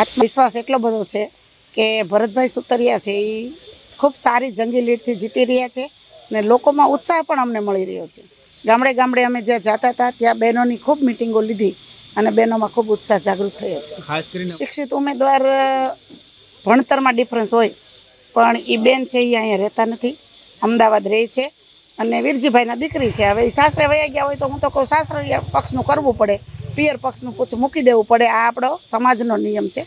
આત્મવિશ્વાસ એટલો બધો છે કે ભરતભાઈ સુતરિયા છે એ ખૂબ સારી જંગી લીડથી જીતી રહ્યા છે ને લોકોમાં ઉત્સાહ પણ અમને મળી રહ્યો છે। ગામડે ગામડે અમે જ્યાં જતા હતા ત્યાં બહેનોની ખૂબ મિટિંગો લીધી અને બહેનોમાં ખૂબ ઉત્સાહ જાગૃત થયો છે। ખાસ કરીને શિક્ષિત ઉમેદવાર ભણતરમાં ડિફરન્સ હોય પણ એ બેન છે એ અહીંયા રહેતા નથી, અમદાવાદ રહે છે અને વીરજીભાઈના દીકરી છે। હવે એ સાસરે વયા ગયા હોય તો હું તો કહું સાસરે પક્ષનું કરવું પડે, પિયર પક્ષનું મૂકી દેવું પડે, આ આપણો સમાજનો નિયમ છે।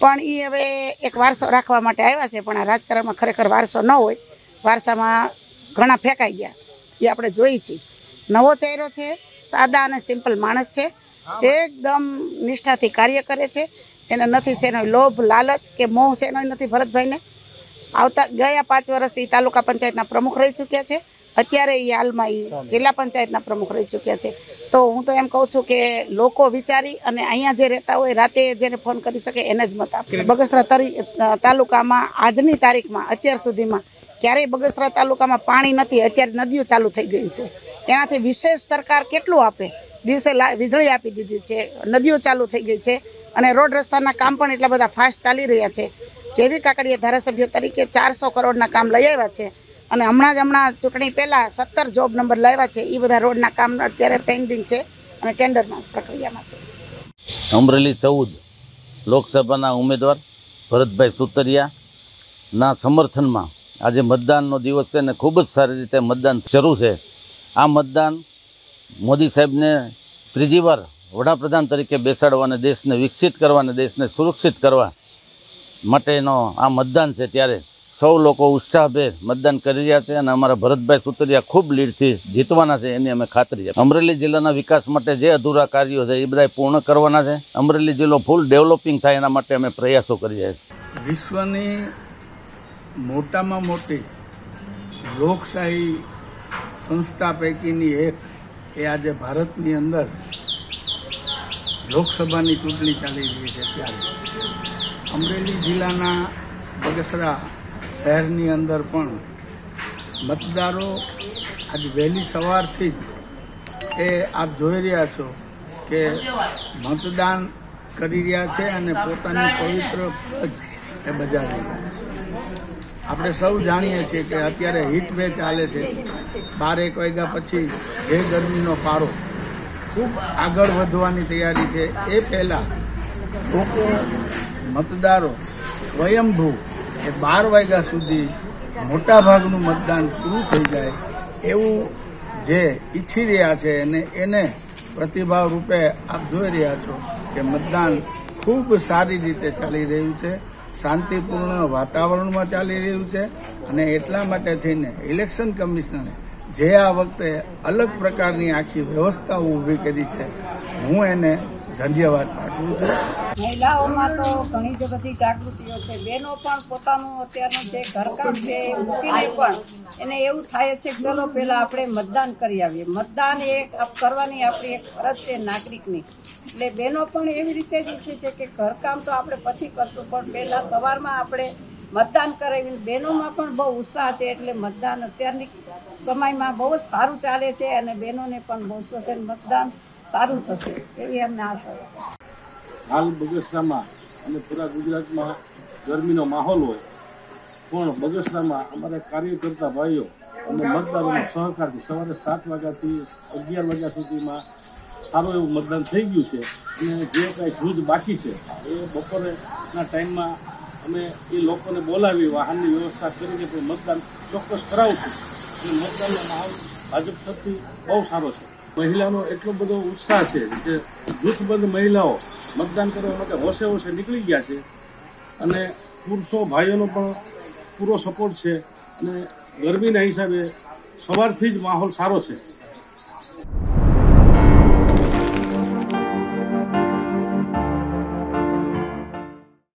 પણ એ હવે એક વારસો રાખવા માટે આવ્યા છે, પણ આ રાજકારણમાં ખરેખર વારસો ન હોય, વારસામાં ઘણા ફેંકાઈ ગયા એ આપણે જોઈ છીએ। નવો ચહેરો છે, સાદા અને સિમ્પલ માણસ છે, એકદમ નિષ્ઠાથી કાર્ય કરે છે, એને નથી શેનો લોભ લાલચ કે મોહ શેનો નથી। ભરતભાઈને આવતા ગયા 5 વર્ષ એ તાલુકા પંચાયતના પ્રમુખ રહી ચૂક્યા છે, અત્યારે એ હાલમાં એ જિલ્લા પંચાયતના પ્રમુખ રહી ચૂક્યા છે। તો હું તો એમ કહું છું કે લોકો વિચારી અને અહીંયા જે રહેતા હોય રાતે જેને ફોન કરી શકે એને જ મત આપે। બગસરા તાલુકામાં આજની તારીખમાં અત્યાર સુધીમાં ક્યારેય બગસરા તાલુકામાં પાણી નથી, અત્યારે નદીઓ ચાલુ થઈ ગઈ છે। એનાથી વિશેષ સરકાર કેટલું આપે, દિવસે વીજળી આપી દીધી છે, નદીઓ ચાલુ થઈ ગઈ છે અને રોડ રસ્તાના કામ પણ એટલા બધા ફાસ્ટ ચાલી રહ્યા છે। જેવી કાકડીયા ધારાસભ્ય તરીકે 400 કરોડના કામ લઈ આવ્યા છે અને હમણાં ચૂંટણી પહેલાં 17 જોબ નંબર લાવ્યા છે। એ બધા રોડના કામ અત્યારે પેન્ડિંગ છે અને ટેન્ડરમાં પ્રક્રિયામાં છે। અમરેલી 14 લોકસભાના ઉમેદવાર ભરતભાઈ સુતરિયાના સમર્થનમાં આજે મતદાનનો દિવસ છે અને ખૂબ જ સારી રીતે મતદાન શરૂ છે। આ મતદાન મોદી સાહેબને 3જી વાર વડાપ્રધાન તરીકે બેસાડવા અને દેશને વિકસિત કરવા અને દેશને સુરક્ષિત કરવા માટેનો આ મતદાન છે। ત્યારે સૌ લોકો ઉત્સાહભેર મતદાન કરી રહ્યા છે અને અમારા ભરતભાઈ સુતરિયા ખૂબ લીડથી જીતવાના છે એની અમે ખાતરી છે। અમરેલી જિલ્લાના વિકાસ માટે જે અધૂરા કાર્યો છે એ બધા પૂર્ણ કરવાના છે। અમરેલી જિલ્લો ફૂલ ડેવલપિંગ થાય એના માટે અમે પ્રયાસો કરી રહ્યા છીએ। વિશ્વની મોટામાં મોટી લોકશાહી સંસ્થા પૈકીની એક એ આજે ભારતની અંદર લોકસભાની ચૂંટણી ચાલી રહી છે। ત્યારે અમરેલી જિલ્લાના બગસરા શહેરની અંદર પણ મતદારો આજ વહેલી સવારથી જ એ આપ જોઈ રહ્યા છો કે મતદાન કરી રહ્યા છે અને પોતાની પવિત્ર ફરજ એ બજાવી રહ્યા છે। આપણે સૌ જાણીએ છીએ કે અત્યારે હીટ વેવ ચાલે છે, 12-1 વાગ્યા પછી જે ગરમીનો પારો ખૂબ આગળ વધવાની તૈયારી છે, એ પહેલાં લોકો મતદારો સ્વયંભૂ એ 12 વાગ્યા સુધી મોટાભાગનું મતદાન પૂરું થઈ જાય એવું જે ઈચ્છી રહ્યા છે અને એને પ્રતિભાવ રૂપે આપ જોઈ રહ્યા છો કે મતદાન ખૂબ સારી રીતે ચાલી રહ્યું છે, શાંતિપૂર્ણ વાતાવરણમાં ચાલી રહ્યું છે અને એટલા માટે થઈને ઇલેક્શન કમિશનરે જે આ વખતે અલગ પ્રકારની આખી વ્યવસ્થાઓ ઊભી કરી છે, હું એને ધન્યવાદ પાઠવું છું। મહિલાઓમાં તો ઘણી જ બધી જાગૃતિઓ છે, બહેનો પણ પોતાનું અત્યારનું જે ઘરકામ છે એ મૂકીને પણ એને એવું થાય છે કે ચલો પહેલાં આપણે મતદાન કરી આવીએ। મતદાન એ કરવાની આપણી એક ફરજ છે નાગરિકની, એટલે બહેનો પણ એવી રીતે જ ઈચ્છે છે કે ઘરકામ તો આપણે પછી કરશું પણ પહેલાં સવારમાં આપણે મતદાન કરાવી। બહેનોમાં પણ બહુ ઉત્સાહ છે, એટલે મતદાન અત્યારની સમયમાં બહુ જ સારું ચાલે છે અને બહેનોને પણ બહુ સઘન મતદાન સારું થશે એવી અમને આશા છે। હાલ બગસરામાં અને પૂરા ગુજરાતમાં ગરમીનો માહોલ હોય પણ બગસરામાં અમારા કાર્યકર્તા ભાઈઓ અને મતદારોનો સહકારથી સવારે 7 વાગ્યાથી 11 વાગ્યા સુધીમાં સારું એવું મતદાન થઈ ગયું છે અને જે કાંઈ જૂજ બાકી છે એ બપોરેના ટાઈમમાં અમે એ લોકોને બોલાવી વાહનની વ્યવસ્થા કરીને પણ મતદાન ચોક્કસ કરાવશું। એ મતદાનનો માહોલ ભાજપ થકી બહુ સારો છે। મહિલાનો એટલો બધો ઉત્સાહ છે કે જૂથબદ્ધ મહિલાઓ મતદાન કરવા માટે હોશે હોશે નીકળી ગયા છે અને પુરુષો ભાઈઓનો પણ પૂરો સપોર્ટ છે અને ગરમીના હિસાબે સવારથી જ માહોલ સારો છે।